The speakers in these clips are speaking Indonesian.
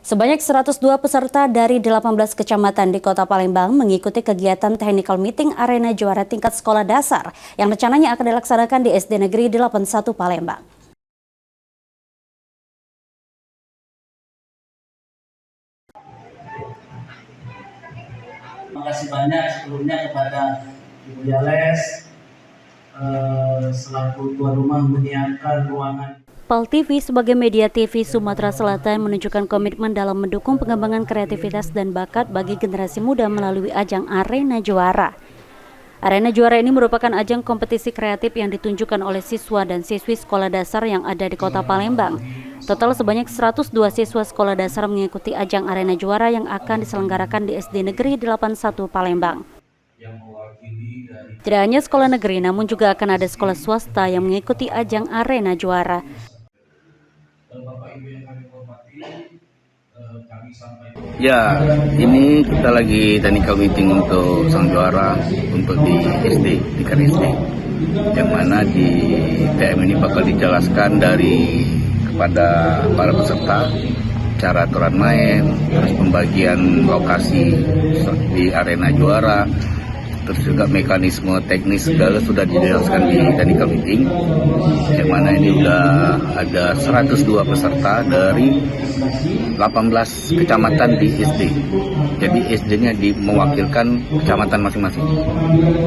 Sebanyak 102 peserta dari 18 kecamatan di Kota Palembang mengikuti kegiatan Technical Meeting Arena Juara tingkat sekolah dasar yang rencananya akan dilaksanakan di SD Negeri 81 Palembang. Terima kasih banyak sebelumnya kepada Ibu Yales selaku tuan rumah menyiapkan ruangan. PAL TV sebagai media TV Sumatera Selatan menunjukkan komitmen dalam mendukung pengembangan kreativitas dan bakat bagi generasi muda melalui ajang Arena Juara. Arena Juara ini merupakan ajang kompetisi kreatif yang ditunjukkan oleh siswa dan siswi sekolah dasar yang ada di Kota Palembang. Total sebanyak 102 siswa sekolah dasar mengikuti ajang Arena Juara yang akan diselenggarakan di SD Negeri 81 Palembang. Tidak hanya sekolah negeri, namun juga akan ada sekolah swasta yang mengikuti ajang Arena Juara. Ya, ini kita lagi technical meeting untuk sang juara untuk di SD, di SD. Yang mana di TM ini bakal dijelaskan dari kepada para peserta cara aturan main, terus pembagian lokasi di arena juara, terus juga mekanisme teknis segala sudah dijelaskan di technical meeting. Yang mana ini udah ada 102 peserta dari 18 kecamatan di SD. Jadi SD-nya mewakilkan kecamatan masing-masing.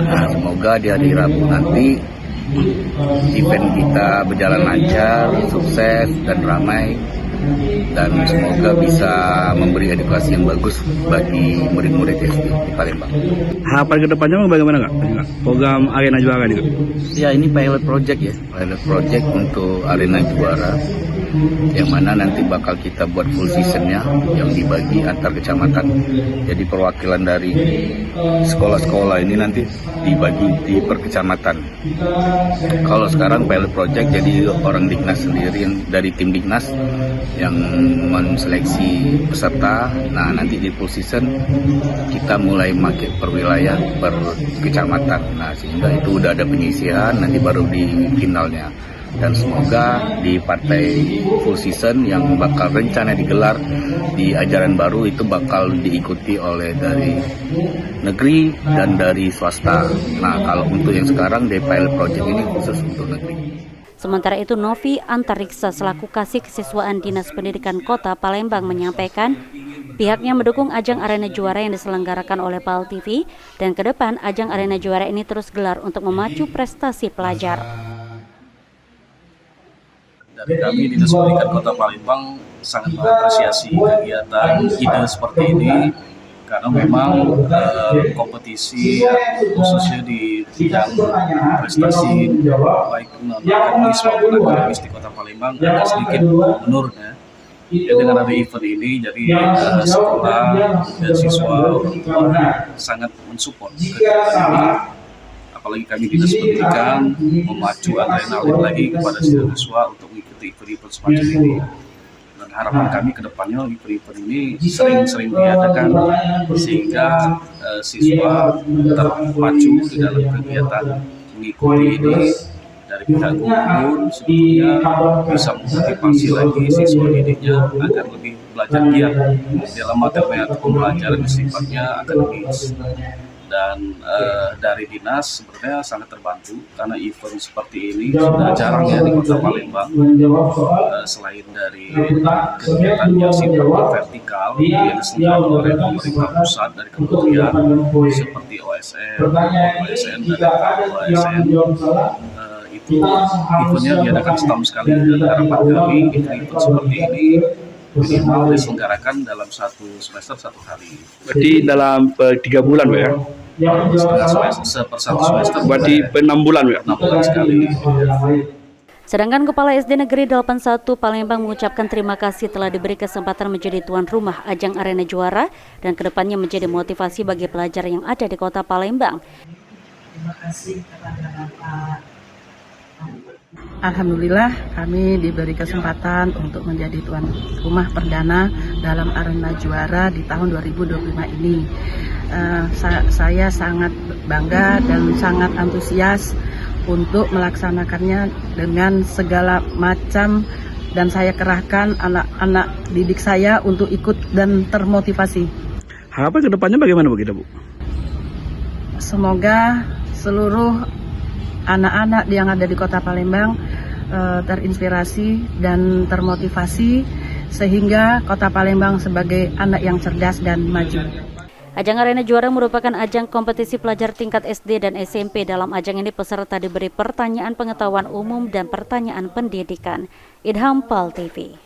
Nah, semoga di hari Rabu nanti event kita berjalan lancar, sukses dan ramai, dan semoga bisa memberi edukasi yang bagus bagi murid-murid SD di Palembang. Harapan kedepannya bagaimana nggak? Program Arena Juara ini? Ya, ini pilot project ya, pilot project untuk Arena Juara, yang mana nanti bakal kita buat full seasonnya yang dibagi antar kecamatan. Jadi perwakilan dari sekolah-sekolah ini nanti dibagi di per kecamatan. Kalau sekarang pilot project, jadi orang Dignas sendiri dari tim Dignas yang menseleksi peserta. Nah, nanti di full season kita mulai pakai per wilayah, per kecamatan. Nah, sehingga itu udah ada penyisihan, nanti baru di finalnya. Dan semoga di partai full season yang bakal rencana digelar di ajaran baru itu bakal diikuti oleh dari negeri dan dari swasta. Nah, kalau untuk yang sekarang di pilot project ini khusus untuk negeri. Sementara itu, Novi Antariksa selaku Kasih Kesiswaan Dinas Pendidikan Kota Palembang menyampaikan pihaknya mendukung ajang Arena Juara yang diselenggarakan oleh PAL TV, dan ke depan ajang Arena Juara ini terus gelar untuk memacu prestasi pelajar. Dari kami Dinas Pendidikan Kota Palembang sangat mengapresiasi kegiatan ide seperti ini, karena memang kompetisi khususnya di bidang prestasi baik akademis maupun akademis di Kota Palembang agak sedikit menurun ya. Ya, dengan ada event ini, jadi sekolah dan siswa orang tua sangat mensupport kegiatan ini. Apalagi kami Dinas Pendidikan memacu adrenalin lagi kepada siswa untuk mengikuti event-event semacam ini. Dan harapan kami ke depannya event-event ini sering-sering diadakan sehingga siswa terpacu di dalam kegiatan mengikuti ini. Dari pihak guru sebetulnya bisa memotivasi lagi siswa didiknya agar lebih belajar giat dalam materi pembelajaran yang sifatnya akademis. Dan dari dinas sebenarnya sangat terbantu karena event seperti ini sudah jarang ya di Kota Palembang. Selain dari kegiatan yang sifatnya vertikal yang diselenggarakan oleh pemerintah pusat dari kementerian seperti OSN dan OSN, itu eventnya diadakan setahun sekali, dan harapan kami event seperti ini minimal diselenggarakan dalam satu semester satu kali. Berarti dalam 3 bulan, Pak ya? Setengah semester per satu semester. Berarti 6 bulan, Pak? 6 bulan sekali. Sedangkan Kepala SD Negeri 81 Palembang mengucapkan terima kasih telah diberi kesempatan menjadi tuan rumah ajang Arena Juara dan kedepannya menjadi motivasi bagi pelajar yang ada di Kota Palembang. Terima kasih kepada Bapak. Alhamdulillah kami diberi kesempatan untuk menjadi tuan rumah perdana dalam Arena Juara di tahun 2025 ini. Saya sangat bangga dan sangat antusias untuk melaksanakannya dengan segala macam dan saya kerahkan anak-anak didik saya untuk ikut dan termotivasi. Harapan kedepannya bagaimana Bu kita Bu? Semoga seluruh anak-anak yang ada di Kota Palembang terinspirasi dan termotivasi sehingga Kota Palembang sebagai anak yang cerdas dan maju. Ajang Arena Juara merupakan ajang kompetisi pelajar tingkat SD dan SMP. Dalam ajang ini peserta diberi pertanyaan pengetahuan umum dan pertanyaan pendidikan. Idham Pal TV.